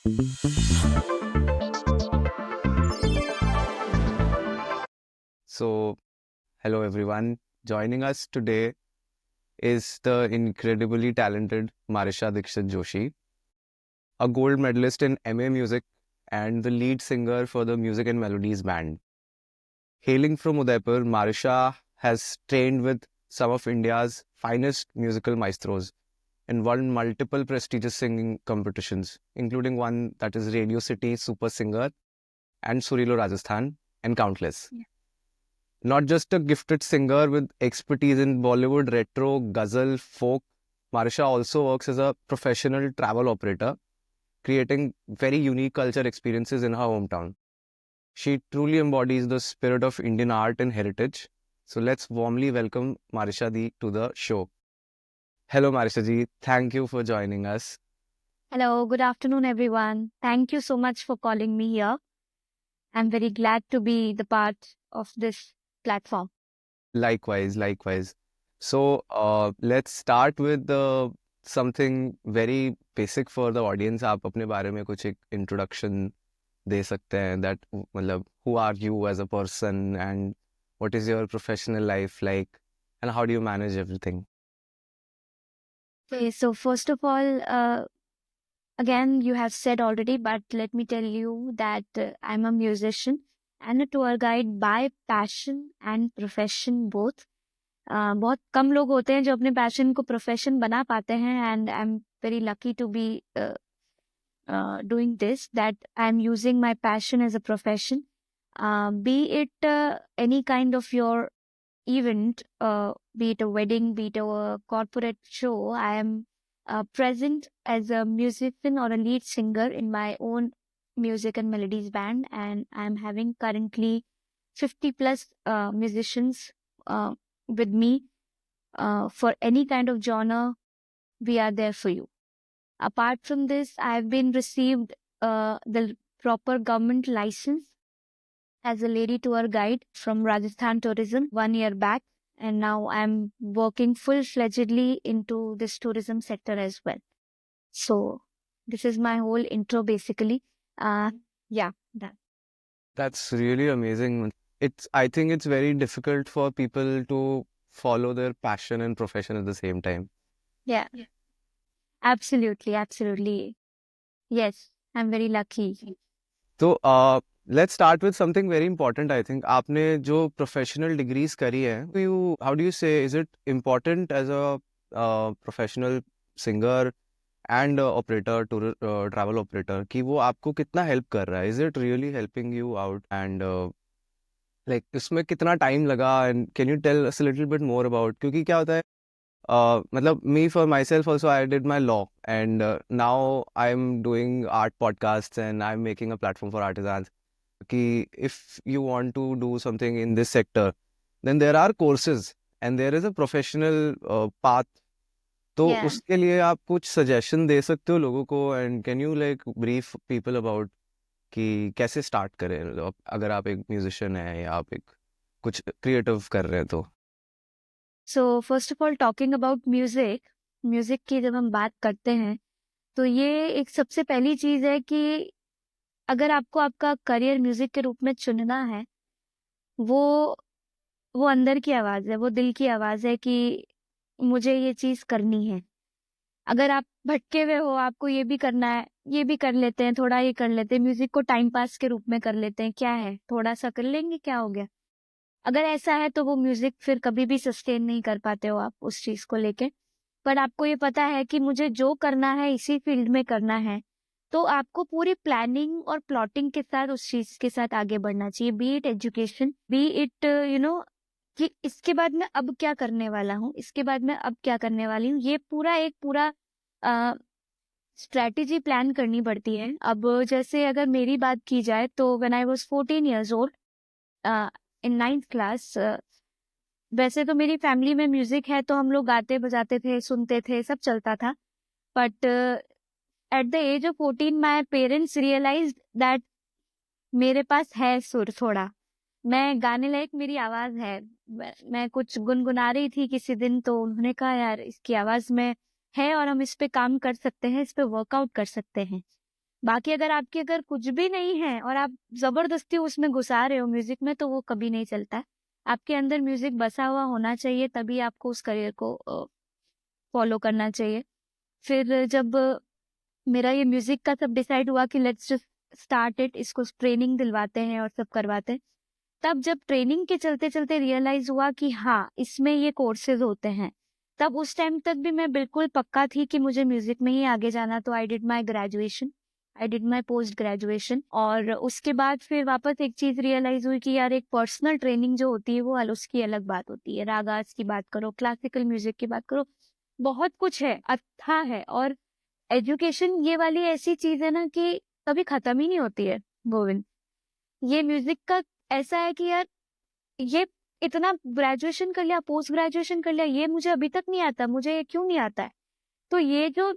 So, hello everyone. Joining us today is the incredibly talented Marisha Dikshit Joshi, a gold medalist in MA Music and the lead singer for the Music and Melodies band. Hailing from Udaipur, Marisha has trained with some of India's finest musical maestros and won multiple prestigious singing competitions, including one that is Radio City Super Singer and Surilo Rajasthan, and countless. Not just a gifted singer with expertise in Bollywood, retro, ghazal, folk, Marisha also works as a professional travel operator, creating very unique culture experiences in her hometown. She truly embodies the spirit of Indian art and heritage. So let's warmly welcome Marisha Di to the show. Hello, Marisha Ji. Thank you for joining us. Hello, good afternoon, everyone. Thank you so much for calling me here. I'm very glad to be the part of this platform. Likewise, likewise. So let's start with something very basic for the audience. आप अपने बारे में कुछ एक introduction दे सकते हैं that मतलब who are you as a person and what is your professional life like and how do you manage everything? Okay, so first of all, again, you have said already, but let me tell you that I'm a musician and a tour guide by passion and profession both. बहुत कम लोग होते हैं जो अपने passion को profession बना पाते हैं and I am very lucky to be doing this, that I'm using my passion as a profession. Be it any kind of your event, be it a wedding, be it a corporate show, I am present as a musician or a lead singer in my own music and melodies band, and I'm having currently 50 plus musicians with me for any kind of genre. We are there for you. Apart from this, I've been received the proper government license as a lady tour guide from Rajasthan Tourism 1 year back, and now I'm working full-fledgedly into this tourism sector as well. So this is my whole intro basically. Yeah, that. That's really amazing. I think it's very difficult for people to follow their passion and profession at the same time. Yeah, absolutely, absolutely. Yes, I'm very lucky. तो let's start with something very important. I think आपने जो professional degrees करी है, how do you say, is it important as a professional singer and operator, travel operator, कि वो आपको कितना help कर रहा है? Is it really helping you out? And like इसमें कितना time लगा? And can you tell us a little bit more about? क्योंकि क्या होता है, मतलब me for myself also, I did my law and now I'm doing art podcasts and I'm making a platform for artisans. कि if you want to do something in this sector, then there are courses and there is a professional path. तो Yeah. उसके लिए आप कुछ suggestion दे सकते हो लोगों को and can you like brief people about कि कैसे start करें अगर आप एक musician हैं या आप एक कुछ creative कर रहे हैं तो. So first of all talking about music, music की जब हम बात करते हैं तो ये एक सबसे पहली चीज है कि अगर आपको आपका करियर म्यूजिक के रूप में चुनना है, वो वो अंदर की आवाज है, वो दिल की आवाज है कि मुझे ये चीज करनी है. अगर आप भटके हुए हो, आपको ये भी करना है, ये भी कर लेते हैं, थोड़ा ये कर लेते हैं, म्यूजिक को टाइम पास के रूप में कर लेते हैं, क्या है थोड़ा सा कर लेंगे, क्या हो गया. अगर ऐसा है तो वो म्यूजिक फिर कभी भी सस्टेन नहीं कर पाते हो आप उस चीज को लेके. पर आपको ये पता है कि मुझे जो करना है इसी फील्ड में करना है, तो आपको पूरी प्लानिंग और प्लॉटिंग के साथ उस चीज के साथ आगे बढ़ना चाहिए. B it education, B it कि इसके बाद मैं अब क्या करने वाला हूँ, इसके बाद मैं अब क्या करने वाली हूँ, ये पूरा स्ट्रेटेजी प्लान करनी पड़ती है. अब जैसे अगर मेरी बात की जाए तो when I was 14 years old in 9th class, वैसे तो मेरी फैमिली में म्यूजिक है तो हम लोग गाते बजाते थे, सुनते थे, सब चलता था. But at the age of 14 my parents realise that मेरे पास है सुर थोड़ा, मैं गाने लायक मेरी आवाज है. मैं कुछ गुनगुना रही थी किसी दिन तो उन्होंने कहा यार इसकी आवाज में है और हम इस पे काम कर सकते हैं, इस पे वर्कआउट कर सकते हैं. बाकी अगर कुछ भी नहीं है और आप ज़बरदस्ती उसमें घुसा रहे हो म्यूज़िक में, तो वो कभी नहीं चलता है। आपके अंदर म्यूज़िक बसा हुआ होना चाहिए, तभी आपको उस करियर को फ़ॉलो करना चाहिए। फिर जब मेरा ये म्यूज़िक का सब डिसाइड हुआ कि लेट्स जस्ट स्टार्ट इट, इसको ट्रेनिंग दिलवाते हैं और सब करवाते हैं। तब जब ट्रेनिंग के चलते-चलते रियलाइज़ हुआ कि हाँ, इसमें ये कोर्सेज़ होते हैं। तब उस टाइम तक भी मैं बिल्कुल पक्का थी कि मुझे म्यूज़िक में ही आगे जाना, तो I did my graduation, I did my post graduation. और उसके बाद फिर वापस एक चीज़ रियलाइज़ हुई कि यार एक पर्सनल ट्रेनिंग जो होती है वो उसकी अलग बात होती है। रागाज़ की बात करो, क्लासिकल म्यूज़िक की बात करो, बहुत कुछ है, अथाह है। और एजुकेशन ये वाली ऐसी चीज़ है ना कि कभी खत्म ही नहीं होती है, गोविंद। ये म्यूज़िक का ऐसा है कि यार ये इतना ग्रेजुएशन कर लिया, पोस्ट ग्रेजुएशन कर लिया, ये मुझे अभी तक नहीं आता, मुझे ये क्यों नहीं आता है? तो ये जो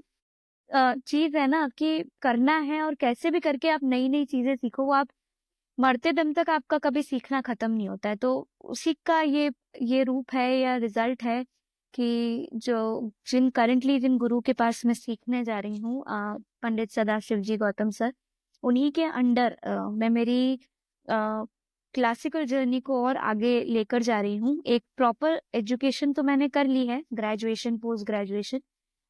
चीज़ है ना कि करना है और कैसे भी करके आप नई-नई चीज़ें सीखो, वो आप मरते दम तक आपका कभी सीखना खत्म नहीं होता है। तो उसी का ये रूप है या रिज़ल्ट है कि जिन गुरु के पास मैं सीखने जा रही हूँ, पंडित सदाशिव जी गौतम सर, उन्हीं के अंडर मैं मेरी क्लासिकल जर्नी को और आगे लेकर जा रही हूँ। एक प्रॉपर एजुकेशन तो मैंने कर ली है, ग्रेजुएशन, पोस्ट ग्रेजुएशन।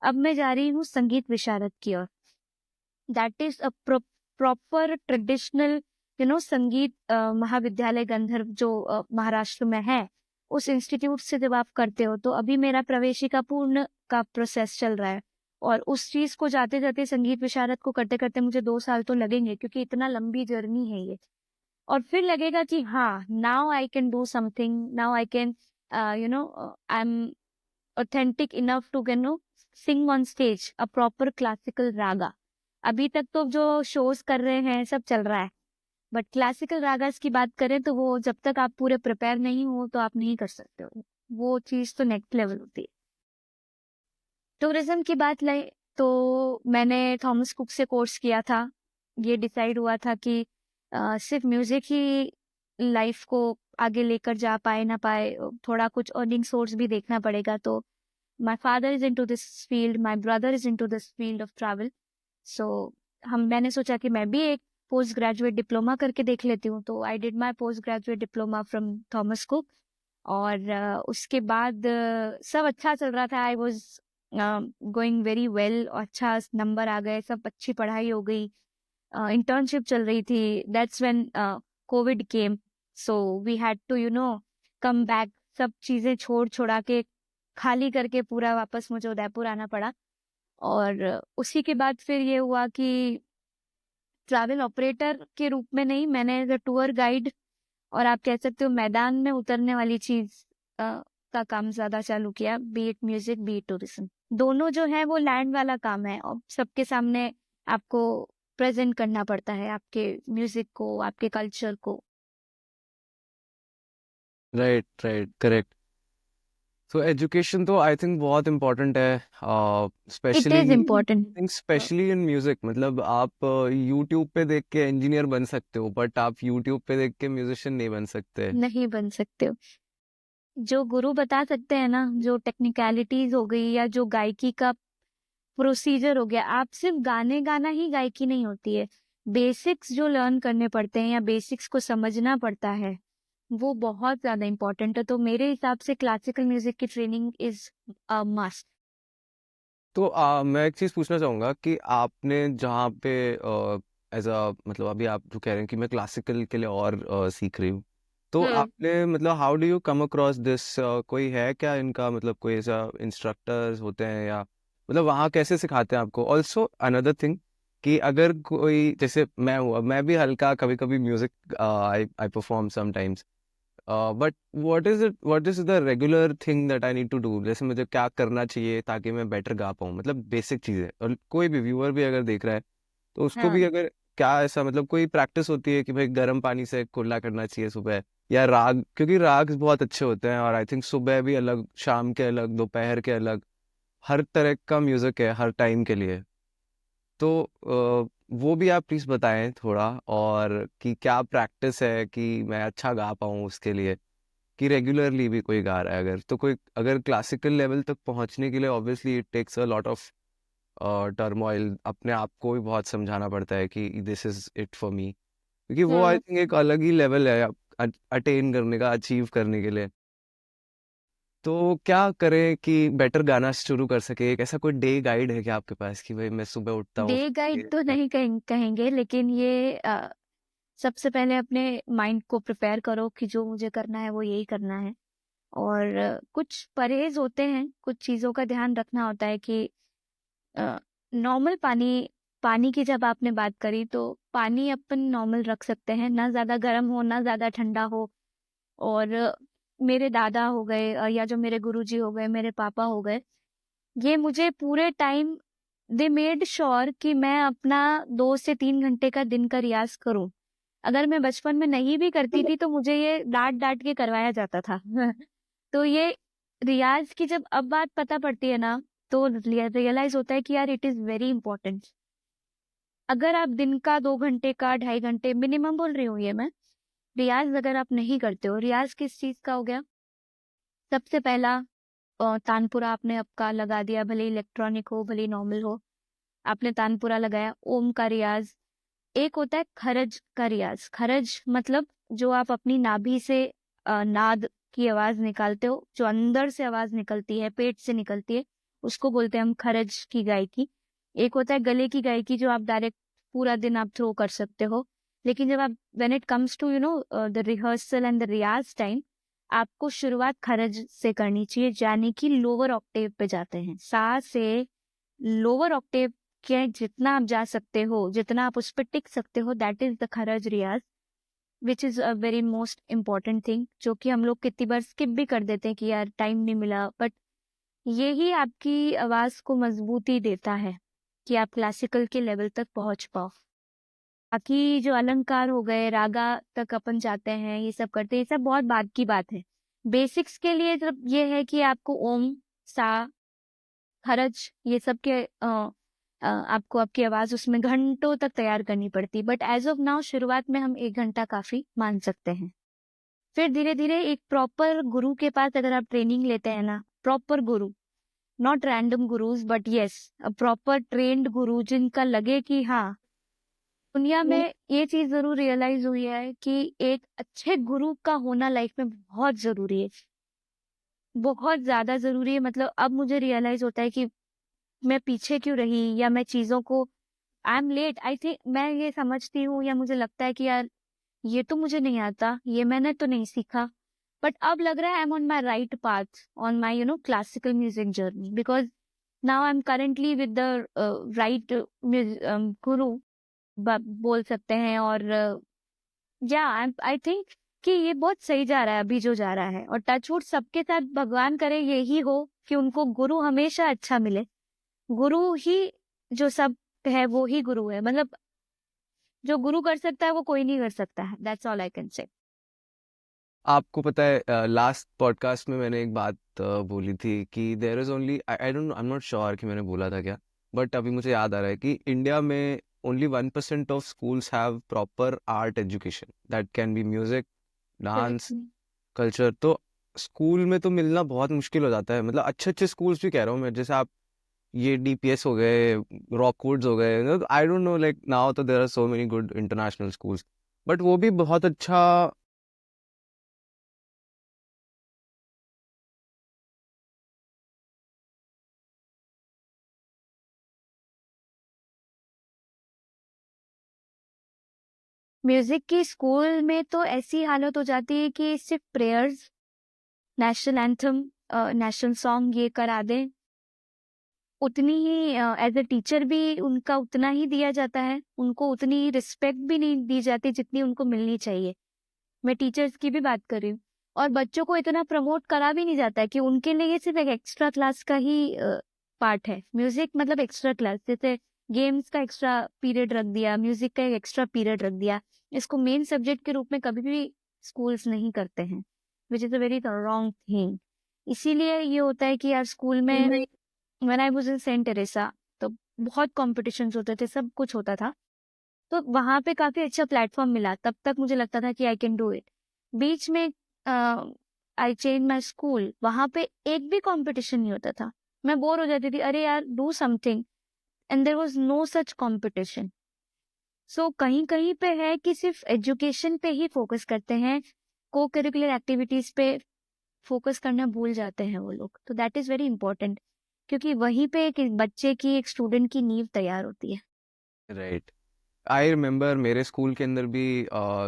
अब मैं जा रही हूँ संगीत विशारद की ओर। That is a proper traditional संगीत महाविद्यालय गंधर्व जो महाराष्ट्र में है, उस इंस्टीट्यूट से जब आप करते हो, तो अभी मेरा प्रवेशिका पूर्ण का प्रोसेस चल रहा है। और उस चीज़ को जाते-जाते संगीत विशारद को करते-करते मुझे 2 साल तो लगेंगे, क्योंकि इतना लंबी जर्नी है ये। और फिर लगेगा कि हाँ, now I can do something, now I can I am authentic enough to sing on stage a proper classical raga. अभी तक तो जो शोज कर रहे हैं सब चल रहा है, बट क्लासिकल रागास की बात करें तो वो जब तक आप पूरे प्रिपेयर नहीं हो तो आप नहीं कर सकते हो। वो चीज तो नेक्स्ट लेवल होती है। टूरिज्म की बात ले तो मैंने थॉमस कुक से कोर्स किया था। ये डिसाइड हुआ था कि सिर्फ म्यूजिक ही लाइफ को आगे लेकर जा पाए ना पाए, थोड़ा कुछ अर्निंग सोर्स भी देखना पड़ेगा। तो my father is into this field, my brother is into this field of travel, so मैंने सोचा कि मैं भी एक पोस्ट ग्रेजुएट डिप्लोमा करके देख लेती हूँ। तो I did my post graduate diploma from Thomas cook. और उसके बाद सब अच्छा चल रहा था, I was going very well, अच्छा नंबर आ गए, सब अच्छी पढ़ाई हो गई, इंटर्नशिप चल रही थी। That's when Covid came, so we had to come back, सब चीजें छोड़ छुड़ा के खाली करके पूरा वापस मुझे उदयपुर आना पड़ा। और उसी के बाद फिर ये हुआ कि ट्रैवल ऑपरेटर के रूप में नहीं, मैंने एज अ टूर गाइड, और आप कह सकते हो मैदान में उतरने वाली चीज का काम ज्यादा चालू किया, B it music B it tourism. दोनों जो है वो लैंड वाला काम है, और सबके सामने आपको प्रेजेंट करना पड़ता है आपके म्यूजिक को, आपके कल्चर को। Right, right, correct. तो एजुकेशन तो आई थिंक बहुत इम्पोर्टेंट है, it specially is important. Specially in music. मतलब आप यूट्यूब पे देख के इंजीनियर बन सकते हो, बट आप यूट्यूब पे देख के म्यूजिशियन नहीं बन सकते। नहीं बन सकते हो। जो गुरु बता सकते हैं ना, जो टेक्निकलिटीज हो गई या जो गायकी का प्रोसीजर हो गया, आप सिर्फ गाने गाना ही गायकी नहीं होती है। बेसिक्स जो लर्न करने पड़ते हैं या बेसिक्स को समझना पड़ता है, वो बहुत ज्यादा इम्पोर्टेंट है। तो मेरे हिसाब से क्लासिकल म्यूजिक की ट्रेनिंग इज अ मस्ट। तो मैं एक चीज़ पूछना चाहूँगा कि आपने जहाँ पे एज अ मतलब अभी आप जो कह रहे हैं कि मैं क्लासिकल के लिए और सीख रही हूँ, तो हम्म। आपने मतलब how do you come across this? कोई है क्या इनका, मतलब कोई ऐसा इंस्ट्रक्टर्स होते हैं, या मतलब वहाँ कैसे सिखाते हैं आपको? ऑल्सो अनदर थिंग कि अगर कोई, जैसे मैं हूँ, अब मैं भी हल्का कभी कभी music I I perform sometimes, but what is the regular thing that I need to do? जैसे मुझे क्या करना चाहिए ताकि मैं बेटर गा पाऊँ, मतलब बेसिक चीज़ें। और कोई भी व्यूअर भी अगर देख रहा है तो उसको भी हाँ। अगर क्या ऐसा, मतलब कोई प्रैक्टिस होती है कि भाई गर्म पानी से कुल्ला करना चाहिए सुबह, या राग, क्योंकि राग बहुत अच्छे होते हैं, और आई थिंक सुबह भी अलग, शाम के अलग, दोपहर के अलग, हर तरह का म्यूजिक है हर टाइम के लिए। तो वो भी आप प्लीज बताएं थोड़ा, और कि क्या प्रैक्टिस है कि मैं अच्छा गा पाऊँ उसके लिए, कि रेगुलरली भी कोई गा रहा है अगर, तो कोई अगर क्लासिकल लेवल तक पहुंचने के लिए obviously it takes a lot of turmoil, अपने आप को भी बहुत समझाना पड़ता है कि this is it for me, क्योंकि वो आई थिंक एक अलग ही लेवल है अटेन करने का, अचीव करने के लिए। तो क्या करें कि बेटर गाना शुरू कर सके? एक ऐसा कोई डे गाइड है क्या आपके पास कि भाई मैं सुबह उठता हूँ डे गाइड तो ये नहीं कहेंगे, लेकिन ये सबसे पहले अपने माइंड को प्रिपेयर करो कि जो मुझे करना है वो यही करना है। और कुछ परहेज होते हैं, कुछ चीज़ों का ध्यान रखना होता है कि नॉर्मल पानी पानी की जब आपने बात करी, तो पानी अपन नॉर्मल रख सकते हैं, ना ज़्यादा गर्म हो ना ज़्यादा ठंडा हो। और मेरे दादा हो गए या जो मेरे गुरुजी हो गए, मेरे पापा हो गए, ये मुझे पूरे टाइम दे मेड श्योर कि मैं अपना 2 से 3 घंटे का दिन का रियाज करूं। अगर मैं बचपन में नहीं भी करती थी तो मुझे ये डांट डांट के करवाया जाता था। तो ये रियाज की जब अब बात पता पड़ती है ना, तो रियलाइज होता है कि यार इट इज वेरी इंपॉर्टेंट। अगर आप दिन का 2 घंटे का 2.5 घंटे मिनिमम बोल रही हूँ ये मैं, रियाज अगर आप नहीं करते हो, रियाज किस चीज का हो गया? सबसे पहला तानपुरा आपने आपका लगा दिया, भले इलेक्ट्रॉनिक हो भले नॉर्मल हो, आपने तानपुरा लगाया, ओम का रियाज। एक होता है खरज का रियाज। खरज मतलब जो आप अपनी नाभि से नाद की आवाज निकालते हो, जो अंदर से आवाज निकलती है, पेट से निकलती है, उसको बोलते हैं हम खरज की गायकी। एक होता है गले की गायकी, जो आप डायरेक्ट पूरा दिन आप थ्रो कर सकते हो। लेकिन जब आप when it comes to the rehearsal and the riyaz time, आपको शुरुआत खरज से करनी चाहिए, यानी कि लोअर ऑक्टेव पे जाते हैं। सा से लोअर ऑक्टेव के जितना आप जा सकते हो, जितना आप उस पर टिक सकते हो, that is the kharaj riyaz, which is a very most important thing, जो कि हम लोग कितनी बार स्किप भी कर देते हैं कि यार टाइम नहीं मिला। बट यही आपकी आवाज को मजबूती देता है कि आप क्लासिकल के लेवल तक पहुंच पाओ। बाकी जो अलंकार हो गए, रागा तक अपन जाते हैं, ये सब करते हैं, ये सब बहुत बाद की बात है। बेसिक्स के लिए जब ये है कि आपको ओम, सा, खरज, ये सब के आपको आपकी आवाज उसमें घंटों तक तैयार करनी पड़ती। बट एज ऑफ नाउ शुरुआत में हम 1 घंटा काफी मान सकते हैं। फिर धीरे धीरे एक प्रॉपर गुरु के पास अगर आप ट्रेनिंग लेते हैं ना, proper guru, not random gurus but yes a proper trained guru, जिनका लगे कि हाँ, दुनिया में ये चीज जरूर रियलाइज हुई है कि एक अच्छे गुरु का होना लाइफ में बहुत जरूरी है, बहुत ज्यादा जरूरी है। मतलब अब मुझे रियलाइज होता है कि मैं पीछे क्यों रही, या मैं चीजों को I am late, I think मैं ये समझती हूँ, या मुझे लगता है कि यार ये तो मुझे नहीं आता, ये मैंने तो नहीं सीखा। बट अब लग रहा है I am on my right path on my classical music journey, because now I am currently with the right गुरु बोल सकते हैं। और या आई थिंक कि ये बहुत सही जा रहा है अभी जो जा रहा है। और टचवुड सबके साथ भगवान करे यही हो कि उनको गुरु हमेशा अच्छा मिले। गुरु ही जो सब है वो ही गुरु है, मतलब जो गुरु कर सकता है वो कोई नहीं कर सकता है। That's all I can say. आपको पता है लास्ट पॉडकास्ट में मैंने एक बात बोली थी कि there is only, I don't, I am not sure कि मैंने बोला था क्या, बट अभी मुझे याद आ रहा है कि इंडिया में only 1% of schools have proper art education, that can be music, dance, culture. तो स्कूल में तो मिलना बहुत मुश्किल हो जाता है। मतलब अच्छे अच्छे स्कूल्स भी कह रहा हूँ मैं, जैसे आप ये डीपीएस हो गए, रॉकवुड्स हो गए, I don't know, like now तो there are so many good international schools, but वो भी बहुत अच्छा। म्यूजिक की स्कूल में तो ऐसी हालत हो जाती है कि सिर्फ prayers, national anthem, national song ये करा दें। उतनी ही एज अ टीचर भी उनका उतना ही दिया जाता है, उनको उतनी रिस्पेक्ट भी नहीं दी जाती जितनी उनको मिलनी चाहिए। मैं टीचर्स की भी बात कर रही हूँ। और बच्चों को इतना प्रमोट करा भी नहीं जाता है कि उनके लिए ये सिर्फ एक एक्स्ट्रा क्लास का ही पार्ट है। म्यूजिक मतलब एक्स्ट्रा क्लास, जैसे गेम्स का एक्स्ट्रा पीरियड रख दिया, म्यूजिक का एक एक्स्ट्रा पीरियड रख दिया। इसको मेन सब्जेक्ट के रूप में कभी भी स्कूल्स नहीं करते हैं, which is a very wrong thing. इसीलिए ये होता है कि यार स्कूल में when I was in Saint Teresa, तो बहुत कॉम्पिटिशन्स होते थे, सब कुछ होता था। तो वहां पे काफी अच्छा प्लेटफॉर्म मिला, तब तक मुझे लगता था कि आई कैन डू इट। बीच में आई चेंज माई स्कूल, वहां पे एक भी कंपटीशन नहीं होता था। मैं बोर हो जाती थी, अरे यार do something. And there was no such competition. So कहीं कहीं पे है कि सिर्फ एजुकेशन पे ही फोकस करते हैं, को करिकुलर एक्टिविटीज पे फोकस करना भूल जाते हैं वो लोग। तो दैट इज वेरी इंपॉर्टेंट, क्योंकि वहीं पे एक बच्चे की, एक स्टूडेंट की नींव तैयार होती है। राइट। आई रिमेम्बर मेरे स्कूल के अंदर भी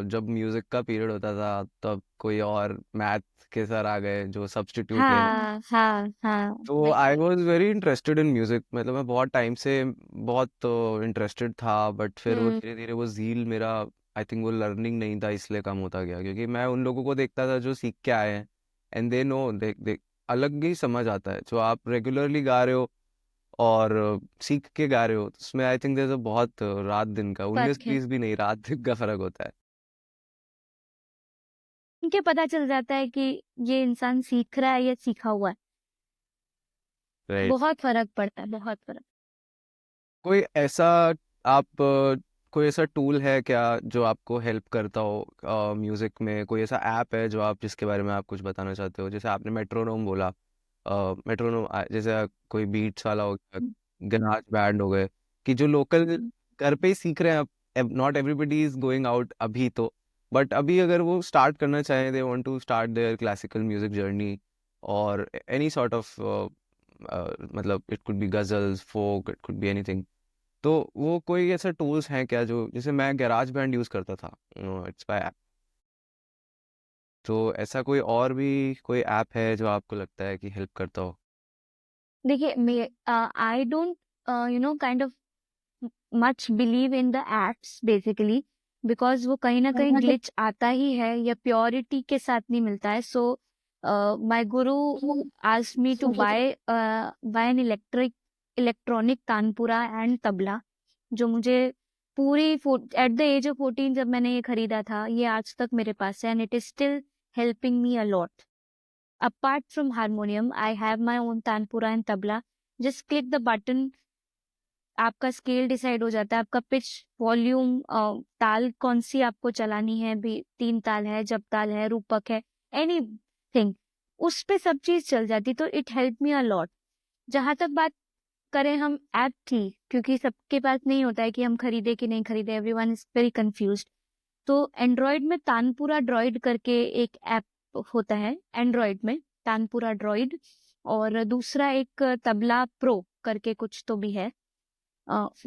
जब म्यूजिक का पीरियड होता था तब कोई और मैथ के सर आ गए जो सब्स्टिट्यूट लेने। हाँ हाँ हाँ, तो वही आई वही। Was very interested in music, मतलब मैं बहुत टाइम से बहुत इंटरेस्टेड था, बट फिर वो हम्म। धीरे धीरे वो जील मेरा, आई थिंक वो लर्निंग नहीं था इसलिए कम होता गया, क्योंकि मैं उन लोगों को देखता था जो सीख के आए हैं, एंड दे नो, दे अलग ही समझ आता है जो आप रेगुलरली गा रहे हो और सीख के गा रहे हो, तो उसमें आई थिंक देयर बहुत रात दिन का, उन्नीस फर्क है, बीस भी नहीं, रात दिन का फर्क होता है। उनके पता चल जाता है कि ये इंसान सीख रहा है या सीखा हुआ है। राइट। बहुत फर्क पड़ता है, बहुत फर्क। कोई ऐसा आप कोई ऐसा टूल है क्या जो आपको हेल्प करता हो म्यूजिक में? कोई ऐसा ऐप है जो आप, जिसके बारे में आप कुछ बताना चाहते हो? जैसे आपने मेट्रोनोम बोला, मेट्रोनोम जैसे कोई बीट्स वाला हो गया, गराज बैंड हो गए, कि जो लोकल घर पे ही सीख रहे हैं, अब not everybody is going out अभी तो, बट अभी अगर वो स्टार्ट करना चाहें, they want to start their classical music journey और एनी सॉर्ट ऑफ, मतलब it could be ghazals, folk, it could be anything, तो वो कोई ऐसा टूल्स हैं क्या जो, जैसे मैं गैराज बैंड यूज करता था, इट्स बाय ऐप, तो ऐसा कोई और भी कोई ऐप है जो आपको लगता है कि हेल्प करता हो? देखिए, मैं I don't kind of much believe in the apps basically, because वो कहीं ना कहीं ग्लिच आता ही है या प्योरिटी के साथ नहीं मिलता है। So my guru asked me to buy an electronic tanpura and tabla, जो मुझे पूरी एट द एज ऑफ 14 जब मैंने ये खरीदा था, ये आज तक मेरे पास है and it is still helping me a lot. Apart from harmonium, I have my own tanpura and tabla. Just click the button, आपका स्केल डिसाइड हो जाता है, आपका पिच, वॉल्यूम, ताल कौन सी आपको चलानी है, भी 3 ताल है, जब ताल है, रूपक है, एनीथिंग, उस पे सब चीज चल जाती। तो it help me a lot. जहां तक बात करें हम ऐप की, क्योंकि सबके पास नहीं होता है कि हम खरीदे कि नहीं खरीदे, एवरीवन इज वेरी कंफ्यूज्ड। तो एंड्रॉयड में तानपुरा ड्रॉइड करके एक ऐप होता है, एंड्रॉयड में तानपुरा ड्रॉइड, और दूसरा एक तबला प्रो करके कुछ तो भी है।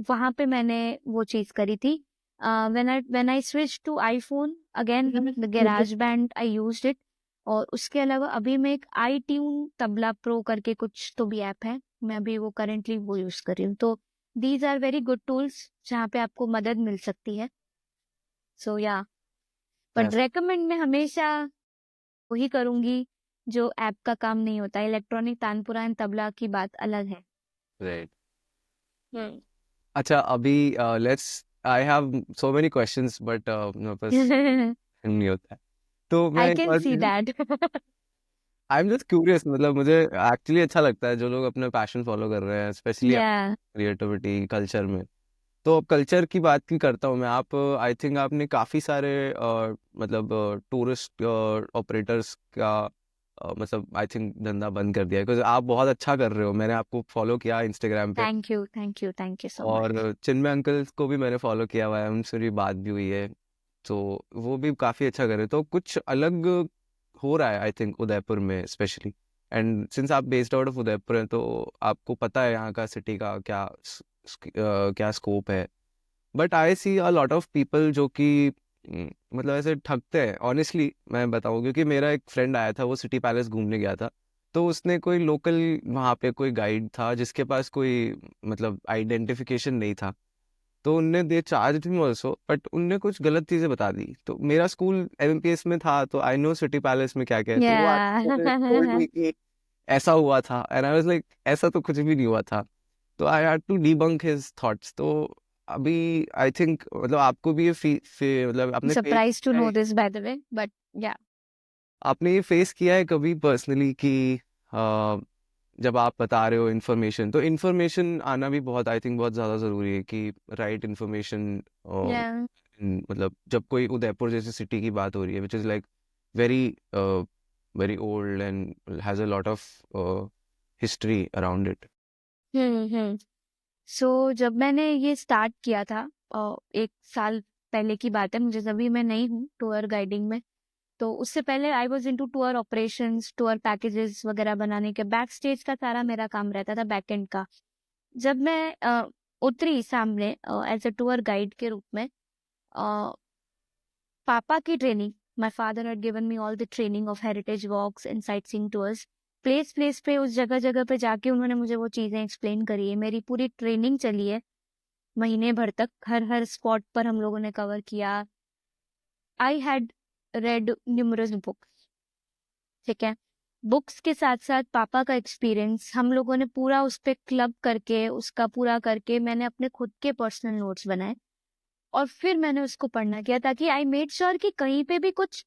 वहां पे मैंने वो चीज करी थी। When I switch to iPhone again, the GarageBand I used it. और उसके अलावा अभी मैं एक आई ट्यून तबला प्रो करके कुछ तो भी ऐप है, मैं अभी वो करेंटली वो यूज कर रही हूँ। तो these are very good tools जहाँ पे आपको मदद मिल सकती है। सो या, बट यस। रेकमेंड मैं हमेशा वही करूंगी जो ऐप का काम नहीं होता। इलेक्ट्रॉनिक तानपुरा एंड तबला की बात अलग है। राइट। हम्म। अच्छा, अभी let's, I have so many questions but मेरे पास नहीं होता है, तो मैं आई एक कैन और सी चीज, that. I am just curious, मतलब मुझे एक्चुअली अच्छा लगता है जो लोग अपने पैशन फॉलो कर रहे हैं, स्पेशली या क्रिएटिविटी कल्चर में। तो अब कल्चर की बात की करता हूँ मैं, आप आई थिंक आपने काफ़ी सारे मतलब टूरिस्ट ऑपरेटर्स का मतलब आई थिंक धंधा बंद कर दिया है, बिकॉज आप बहुत अच्छा कर रहे हो, मैंने आपको फॉलो किया इंस्टाग्राम पे, thank you, thank you, thank you so much. और चिन्मय अंकल को भी मैंने फॉलो किया हुआ है, उनसे भी बात भी हुई है, तो वो भी काफ़ी अच्छा कर रहे हैं, तो कुछ अलग हो रहा है आई थिंक उदयपुर में स्पेशली, एंड सिंस आप बेस्ड आउट ऑफ उदयपुर हैं तो आपको पता है यहाँ का सिटी का क्या क्या स्कोप है, but I see a lot of people जो कि मतलब ऐसे ठगते हैं, ऑनेस्टली मैं बताऊं, क्योंकि मेरा एक फ्रेंड आया था, वो सिटी पैलेस घूमने गया था, तो उसने कोई लोकल, वहाँ पे कोई गाइड था जिसके पास कोई मतलब आइडेंटिफिकेशन नहीं था, तो उनने they charge him also, but उनने कुछ गलत चीज़ें बता दी, तो मेरा स्कूल एमएमपीएस में था तो आई नो सिटी पैलेस में क्या क्या है, तो वो आके टोल्ड या मी कि ऐसा हुआ था, एंड आई वाज लाइक ऐसा तो कुछ भी नहीं हुआ था, तो I had to debunk his thoughts. तो अभी आई थिंक मतलब आपको भी ये मतलब आपने फेस सरप्राइज टू किया नो है, this by the way, but या। आपने ये फेस किया है कभी पर्सनली कि अ, जब आप बता रहे हो इन्फॉर्मेशन, तो इन्फॉर्मेशन आना भी बहुत, आई थिंक बहुत ज़्यादा ज़रूरी है कि राइट इन्फॉर्मेशन, या मतलब जब कोई उदयपुर जैसी सिटी की बात हो रही है which is like very very old and has a lot of history around it. Hmm. जब मैंने ये स्टार्ट किया था 1 साल पहले की बात है, मुझे अभी मैं नई हूँ टूर गाइडिंग में। तो उससे पहले I was into tour operations, tour packages वगैरह बनाने के बैक स्टेज का सारा मेरा काम रहता था, बैक एंड का। जब मैं उतरी सामने एज़ अ टूर गाइड के रूप में, अ, पापा की training, my father had given me all the training of heritage walks and sightseeing tours. Place place पे उस जगह-जगह पे जाके उन्होंने मुझे वो चीज़ें एक्सप्लेन करी है। मेरी पूरी ट्रेनिंग चली है महीने भर तक, हर स्पॉट पर हम लोगों ने कवर किया। I had read numerous books, ठीक है? बुक्स के साथ-साथ पापा का एक्सपीरियंस हम लोगों ने पूरा उस पे क्लब करके, उसका पूरा करके मैंने अपने खुद के पर्सनल नोट्स बनाए और फिर मैंने उसको पढ़ना किया, ताकि आई मेड श्योर कि कहीं पे भी कुछ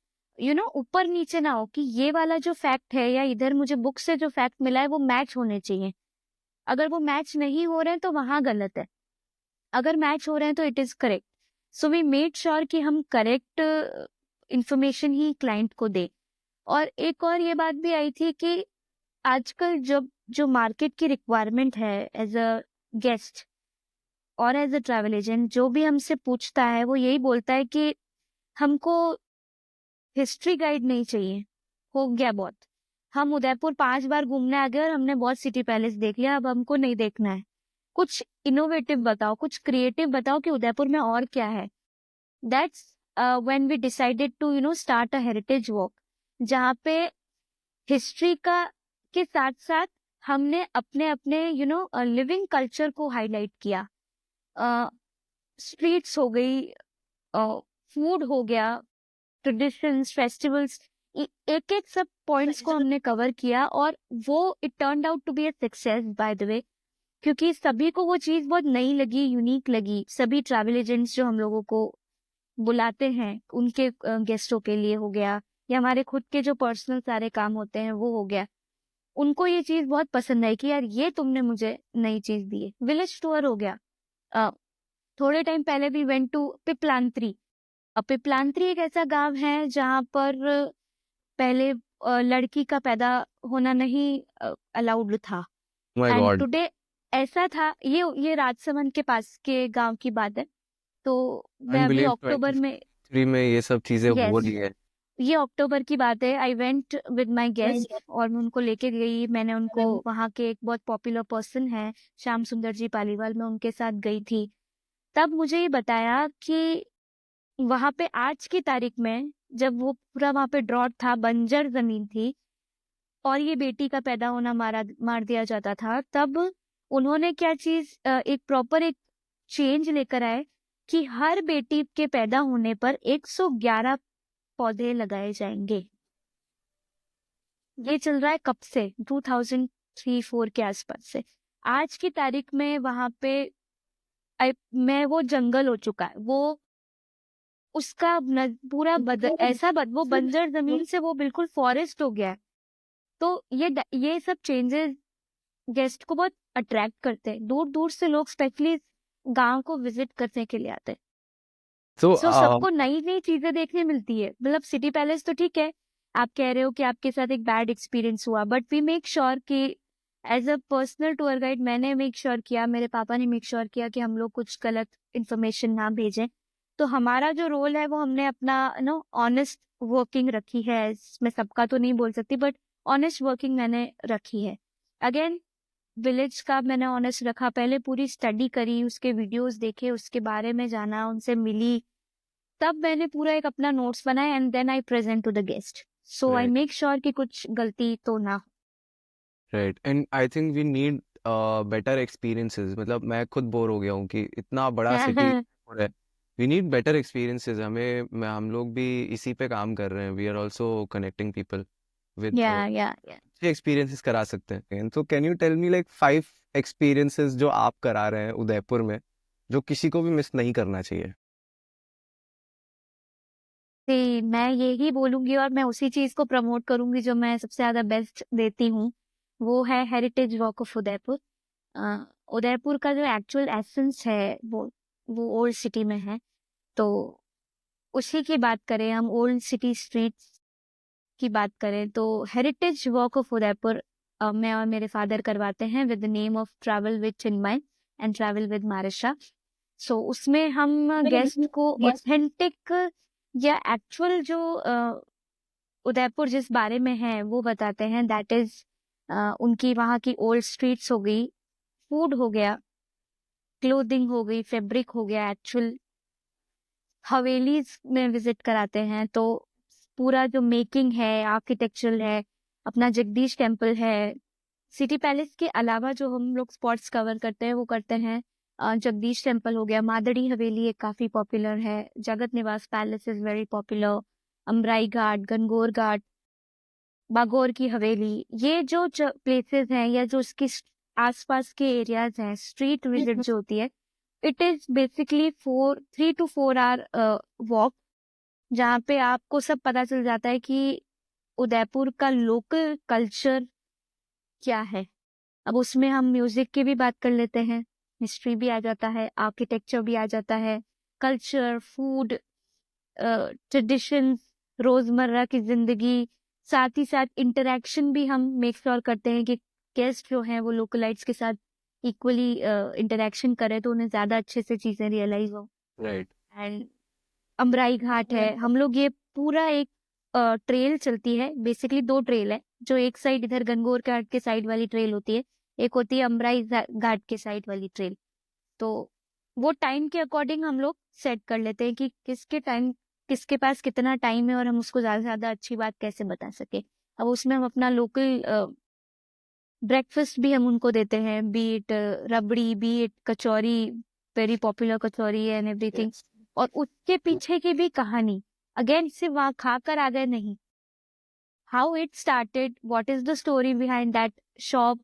ऊपर नीचे ना हो, कि ये वाला जो फैक्ट है या इधर मुझे बुक से जो फैक्ट मिला है वो मैच होने चाहिए। अगर वो मैच नहीं हो रहे हैं तो वहाँ गलत है, अगर मैच हो रहे हैं तो it is correct. So we made sure कि हम करेक्ट इंफॉर्मेशन ही क्लाइंट को दें। और एक और ये बात भी आई थी कि आजकल जब जो मार्केट की रिक्वायरमेंट है एज़ अ गेस्ट और एज़ अ ट्रैवल एजेंट, जो भी हमसे पूछता है वो यही बोलता है कि हमको हिस्ट्री गाइड नहीं चाहिए, हो गया बहुत। हम उदयपुर 5 बार घूमने आ गए और हमने बहुत सिटी पैलेस देख लिया, अब हमको नहीं देखना है। कुछ इनोवेटिव बताओ, कुछ क्रिएटिव बताओ कि उदयपुर में और क्या है? That's when we decided to start a heritage walk, जहाँ पे हिस्ट्री का के साथ-साथ हमने अपने लिविंग कल्चर को हाइलाइट किया। अ, स्ट्रीट्स हो गई, फूड हो गया, ट्रेडिशंस, फेस्टिवल्स, एक-एक सब पॉइंट्स को हमने कवर किया और वो it turned out to be a success by the way, क्योंकि सभी को वो चीज़ बहुत नई लगी, यूनिक लगी। सभी ट्रैवल एजेंट्स जो हम लोगों को बुलाते हैं, उनके गेस्टों के लिए हो गया या हमारे खुद के जो पर्सनल सारे काम होते हैं वो हो गया। उनको ये चीज़ बहुत पसंद आई कि यार ये तुमने मुझे नई चीज़ दी है। विलेज टूर हो गया। अ, थोड़े टाइम पहले we went to Piplantri. Piplantri एक ऐसा गाँव है जहाँ पर पहले लड़की का पैदा होना नहीं अलाउड था, माय एंड गॉड। टुडे ऐसा था। ये राजसमंद के पास के गाँव की बात है। तो मैं अभी अनबिलीव अक्टूबर में, 2023 में ये सब चीजें हो यस, रही है। ये अक्टूबर की बात है। I went with my guest और मैं उनको लेके गई। मैंने उनको, वहाँ के एक बहुत पॉपुलर पर्सन है श्याम सुंदर जी पालीवाल, मैं उनके साथ गई थी। तब मुझे ये बताया कि वहाँ पे आज की तारीख में, जब वो पूरा वहाँ पे ड्रॉट था, बंजर जमीन थी और ये बेटी का पैदा होना मार दिया जाता था, तब उन्होंने क्या चीज एक प्रॉपर एक चेंज लेकर आए कि हर बेटी के पैदा होने पर 111 पौधे लगाए जाएंगे। ये चल रहा है कब से? 2003-4 के आसपास से। आज की तारीख में वहां पे मैं वो जंगल हो चुका है, वो उसका पूरा वो बंजर जमीन से वो बिल्कुल फॉरेस्ट हो गया है। तो ये सब चेंजेस गेस्ट को बहुत अट्रैक्ट करते हैं। दूर दूर से लोग स्पेशली गांव को विजिट करने के लिए आते हैं। तो सबको नई नई चीजें देखने मिलती है। मतलब सिटी पैलेस तो ठीक है, आप कह रहे हो कि आपके साथ एक बैड एक्सपीरियंस हुआ, बट वी मेक श्योर कि as a personal tour guide मैंने मेक श्योर किया, मेरे पापा ने मेक श्योर किया कि हम लोग कुछ गलत इन्फॉर्मेशन ना भेजें। तो हमारा जो रोल है वो हमने अपना ऑनेस्ट वर्किंग रखी है। मैं सबका तो नहीं बोल सकती, बट ऑनेस्ट वर्किंग मैंने रखी है। अगेन, विलेज का मैंने ऑनेस्ट रखा, पहले पूरी स्टडी करी, उसके वीडियोस देखे, उसके बारे में जाना, उनसे मिली, तब मैंने पूरा एक अपना नोट्स बनाया and then I present to the guest. So I right, make sure कि कुछ गलती तो ना हो। Right, and I think we need better experiences. मतलब मैं खुद बोर हो गया हूँ कि इतना बड़ा सिटी है। We need better experiences. हम लोग भी इसी पे काम कर रहे हैं। We are also connecting people with या अच्छे एक्सपीरियंसेस करा सकते हैं। तो can you tell me like 5 experiences जो आप करा रहे हैं उदयपुर में, जो किसी को भी मिस नहीं करना चाहिए? मैं यही बोलूंगी और मैं उसी चीज को प्रमोट करूंगी जो मैं सबसे ज्यादा बेस्ट देती हूँ। वो है heritage walk of Udaipur. Udaipur का जो एक्चुअल एसेंस है वो ओल्ड सिटी में है। तो उसी की बात करें, हम ओल्ड सिटी स्ट्रीट्स की बात करें, तो हेरिटेज वॉक ऑफ उदयपुर मैं और मेरे फादर करवाते हैं with the name of travel with Chinmay. And travel with Marisha. So उसमें हम गेस्ट को ऑथेंटिक या एक्चुअल जो उदयपुर जिस बारे में है वो बताते हैं। दैट इज उनकी वहाँ की ओल्ड स्ट्रीट्स हो गई, फूड हो गया, क्लोथिंग हो गई, फैब्रिक हो गया, एक्चुअल हवेलीज में विजिट कराते हैं। तो पूरा जो मेकिंग है, आर्किटेक्चरल है, अपना जगदीश टेम्पल है। सिटी पैलेस के अलावा जो हम लोग स्पॉट्स कवर करते हैं वो करते हैं जगदीश टेम्पल हो गया, मादड़ी हवेली एक काफी पॉपुलर है, जगत निवास पैलेस इज वेरी पॉपुलर, अमराई घाट, गनगौर घाट, बागौर की हवेली। ये जो प्लेसेस हैं या जो इसके आसपास के एरियाज हैं, स्ट्रीट विजिट जो होती है, it is basically 3 to 4 hour walk, जहाँ पे आपको सब पता चल जाता है कि उदयपुर का लोकल कल्चर क्या है। अब उसमें हम म्यूजिक की भी बात कर लेते हैं, हिस्ट्री भी आ जाता है, आर्किटेक्चर भी आ जाता है, कल्चर, फूड, ट्रेडिशंस, रोजमर्रा की जिंदगी, साथ ही साथ इंटरेक्शन भी हम मेक श्योर करते हैं कि गेस्ट जो हैं वो लोकलाइट्स के साथ इक्वली इंटरेक्शन करें तो उन्हें ज्यादा अच्छे से चीजें रियलाइज हो। राइट। एंड अमराई घाट है, हम लोग ये पूरा एक ट्रेल चलती है, बेसिकली 2 ट्रेल है, जो एक साइड इधर गनगौर घाट के साइड वाली ट्रेल होती है, एक होती है अमराई घाट के साइड वाली ट्रेल। तो वो टाइम के अकॉर्डिंग हम लोग सेट कर लेते हैं कि किसके पास कितना टाइम है और हम उसको ज्यादा से ज्यादा अच्छी बात कैसे बता सके। अब उसमें हम अपना लोकल ब्रेकफास्ट भी हम उनको देते हैं, beat rabri, beat kachori, very popular kachori and everything. और उसके पीछे की भी कहानी, अगेन सिर्फ वहां खाकर आ गए नहीं, how it started, what is the story behind that shop,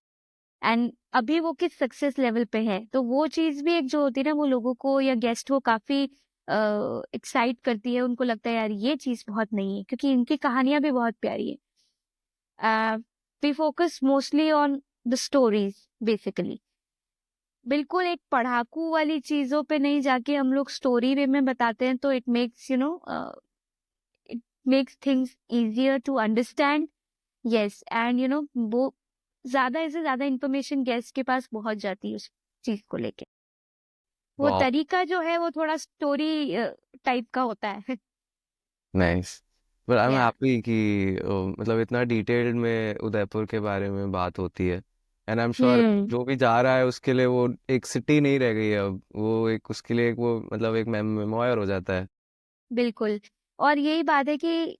and अभी वो किस सक्सेस लेवल पे है। तो वो चीज भी एक जो होती है ना, वो लोगों को या गेस्ट को काफी एक्साइट करती है, उनको लगता है यार ये चीज बहुत नई है, क्योंकि इनकी कहानियां भी बहुत प्यारी है। We focus mostly on the stories basically, बिल्कुल एक पढ़ाकू वाली चीजों पे नहीं जाके हम लोग स्टोरी वे में बताते हैं, तो it makes it makes things easier to understand. Yes, and वो ज्यादा से ज्यादा इंफॉर्मेशन गेस्ट के पास पहुंच जाती है उस चीज को लेके। वो वाह, तरीका जो है वो थोड़ा स्टोरी टाइप का होता है। नाइस। बट आई एम या हैप्पी कि मतलब इतना डिटेल्ड में उदयपुर के बारे में बात होती है। एंड आई एम श्योर जो भी जा रहा है उसके लिए वो एक सिटी नहीं रह गई है अब, वो एक उसके लिए एक वो मतलब एक मेमोयर हो जाता है। बिल्कुल। और यही बात है कि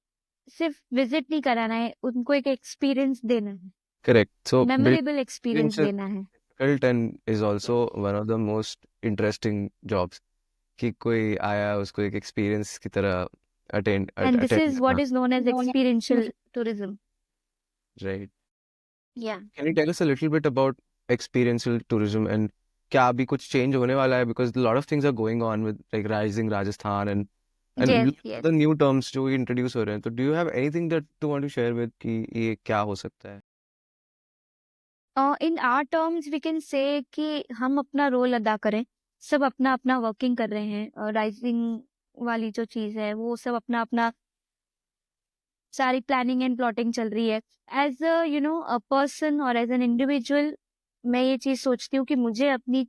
सिर्फ विजिट नहीं कराना है, उनको एक एक्सपीरियंस देना है, करेक्ट। सो मेमोरेबल एक्सपीरियंस बिल्डिंग देना है। difficult and is also one of the most interesting jobs कि कोई आया उसको एक एक्सपीरियंस की तरह एंड दिस अटेंड इज करना। What is known as experiential tourism. Right. Yeah can you tell us a little bit about experiential tourism and क्या अभी कुछ चेंज होने वाला है because lot of things are going on with like rising Rajasthan and yes yes. The new terms जो introduce हो रहे हैं, तो do you have anything that to want to share with कि ये क्या हो सकता है? In our terms we can say कि हम अपना रोल अदा करें, सब अपना अपना वर्किंग कर रहे हैं, राइजिंग वाली जो चीज है वो सब अपना अपना सारी प्लानिंग एंड प्लॉटिंग चल रही है। एज अ पर्सन और एज एन इंडिविजुअल, मैं ये चीज सोचती हूँ कि मुझे अपनी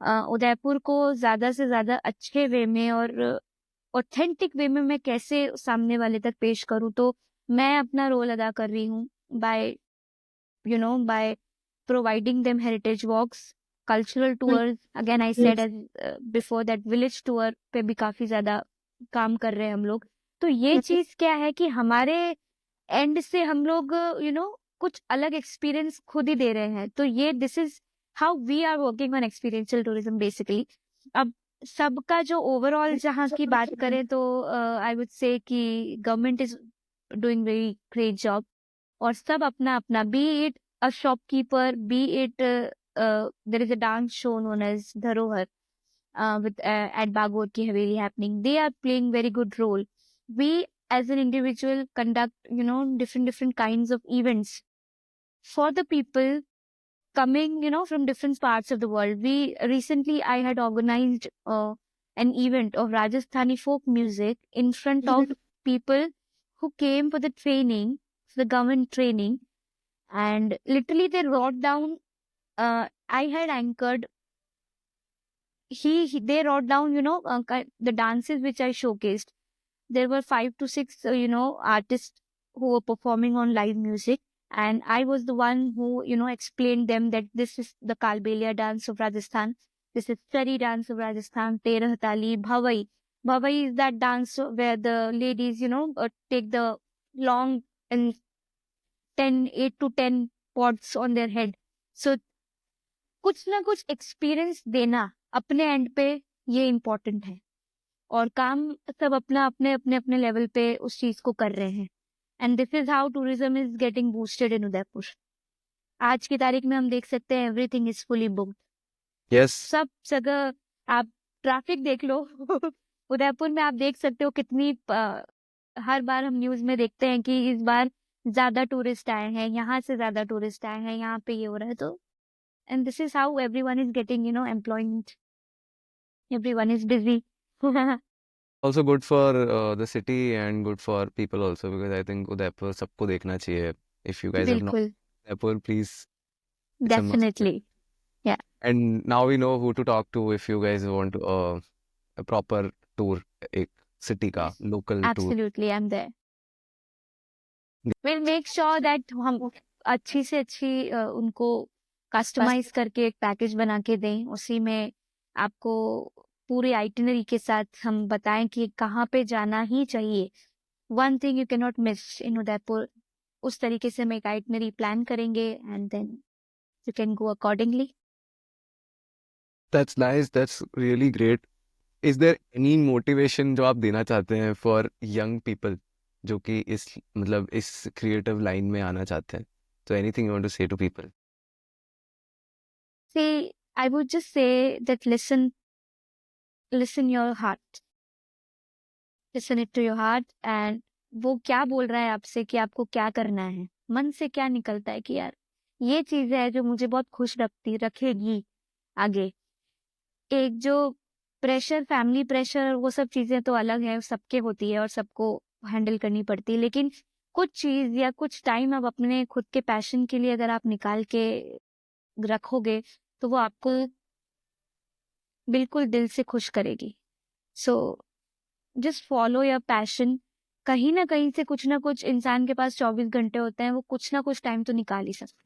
उदयपुर को ज्यादा से ज्यादा अच्छे वे में और ऑथेंटिक वे में मैं कैसे सामने वाले तक पेश करूँ। तो मैं अपना रोल अदा कर रही हूँ bye by providing them heritage walks, cultural tours. Again I said as before that village tour पे भी काफी ज्यादा काम कर रहे हैं हम लोग। तो ये चीज क्या है कि हमारे एंड से हम लोग कुछ अलग एक्सपीरियंस खुद ही दे रहे हैं। तो ये this is how we are working on experiential tourism basically. अब सबका जो ओवरऑल जहाँ की बात करें तो आई वुड से कि government is doing very great job, और सब अपना अपना, be it a shopkeeper, be it there is a dance show known as Dharohar with at Bagor Ki Haveli happening, they are playing very good role. We as an individual conduct different kinds of events for the people coming from different parts of the world. We recently I had organized an event of Rajasthani folk music in front of people who came for the training, for the government training, and literally they wrote down, I had anchored they wrote down, the dances which I showcased. There were 5 to 6, artists who were performing on live music. And I was the one who, explained them that this is the Kalbelia dance of Rajasthan. This is Chari dance of Rajasthan, Terah Tali, Bhavai. Bhavai is that dance where the ladies, take the long and 8 to 10 pots on their head. So कुछ ना कुछ experience देना अपने and पे, ये important है। और काम सब अपना अपने अपने अपने लेवल पे उस चीज को कर रहे हैं। And this is how tourism is getting boosted in Udaipur. आज की तारीख में हम देख सकते हैं everything is fully booked. Yes, सब जगह आप ट्रैफिक देख लो। उदयपुर में आप देख सकते हो कितनी हर बार हम न्यूज में देखते हैं कि इस बार ज्यादा टूरिस्ट आए हैं, यहाँ से ज्यादा टूरिस्ट आए हैं, यहाँ पे ये हो रहा है। तो and this is how everyone is getting, employment. Everyone is busy. also good for the city and good for people also, because I think Udaipur सबको देखना चाहिए. If you guys have not बिल्कुल, Udaipur, please, it's a must. definitely. Yeah, And now we know who to talk to if you guys want a proper tour, एक city का yes, local tour. absolutely, I'm there. We'll make sure that हम अच्छी से अच्छी उनको customise करके एक package बना के दें। उसी में आपको पूरी आइटिनरी के साथ हम बताएं कि कहाँ पे जाना ही चाहिए। One thing you can not miss in Udaipur. उस तरीके से हम एक आइटिनरी प्लान करेंगे and then you can go accordingly. That's nice. That's really great. Is there any motivation जो आप देना चाहते हैं for young people जो कि इस creative line में आना चाहते हैं? So anything you want to say to people? See, I would just say that listen your heart. Listen it to your heart and वो क्या बोल रहा है आपसे कि आपको क्या करना है, मन से क्या निकलता है कि यार ये चीज है जो मुझे बहुत खुश रखेगी आगे। एक जो प्रेशर, फैमिली प्रेशर, वो सब चीजें तो अलग है, सबके होती है और सबको हैंडल करनी पड़ती है। लेकिन कुछ चीज या कुछ टाइम आप अपने खुद के पैशन के लिए अगर आप निकाल के रखोगे तो वो आपको बिल्कुल दिल से खुश करेगी। So just follow your passion. कहीं ना कहीं से कुछ ना कुछ, इंसान के पास 24 घंटे होते हैं, वो कुछ ना कुछ टाइम तो निकाल ही सकता,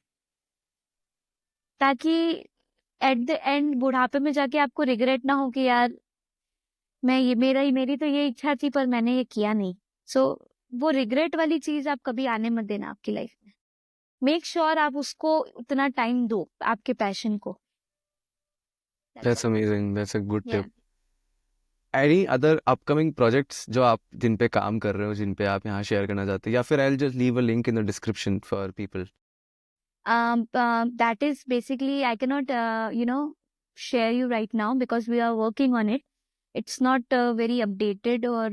ताकि एट द एंड बुढ़ापे में जाके आपको रिग्रेट ना हो कि यार मेरी तो ये इच्छा थी पर मैंने ये किया नहीं। सो वो रिग्रेट वाली चीज आप कभी आने मत देना आपकी लाइफ में। मेक श्योर आप उसको उतना टाइम दो, आपके पैशन को। That's amazing. That's a good Yeah. tip. Any other upcoming projects जो आप जिन पे काम कर रहे हो, जिन पे आप यहाँ शेयर करना चाहते हैं, या फिर I'll just leave a link in the description for people. That is basically, I cannot, share you right now because we are working on it. It's not very updated or,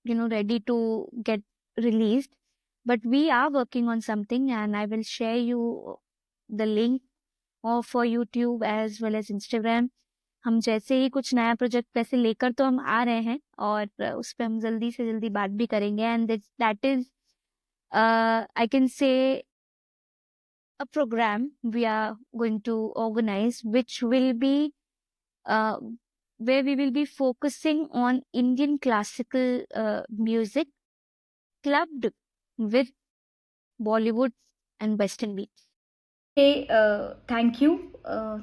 ready to get released. But we are working on something and I will share you the link for YouTube as well as Instagram. हम जैसे ही कुछ नया project वैसे लेकर तो हम आ रहे हैं और उस पर हम जल्दी से जल्दी बात भी करेंगे। And that is I can say a program we are going to organize, which will be where we will be focusing on Indian classical music clubbed with Bollywood and Western beats. Hey, thank you.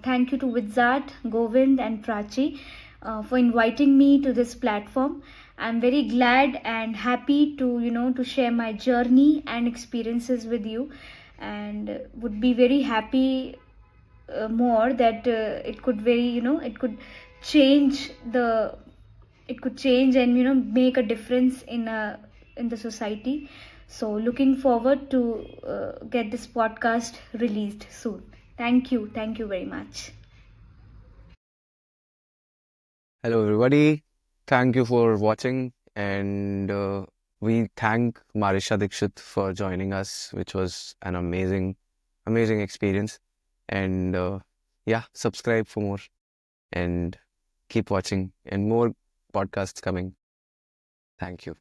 Thank you to Vidzat, Govind, and Prachi for inviting me to this platform. I'm very glad and happy to share my journey and experiences with you, and would be very happy more that it could change and make a difference in the society. So looking forward to get this podcast released soon. Thank you very much. Hello everybody. Thank you for watching, and we thank Marisha Dikshit for joining us, which was an amazing experience. And yeah, subscribe for more and keep watching, and more podcasts coming. Thank you.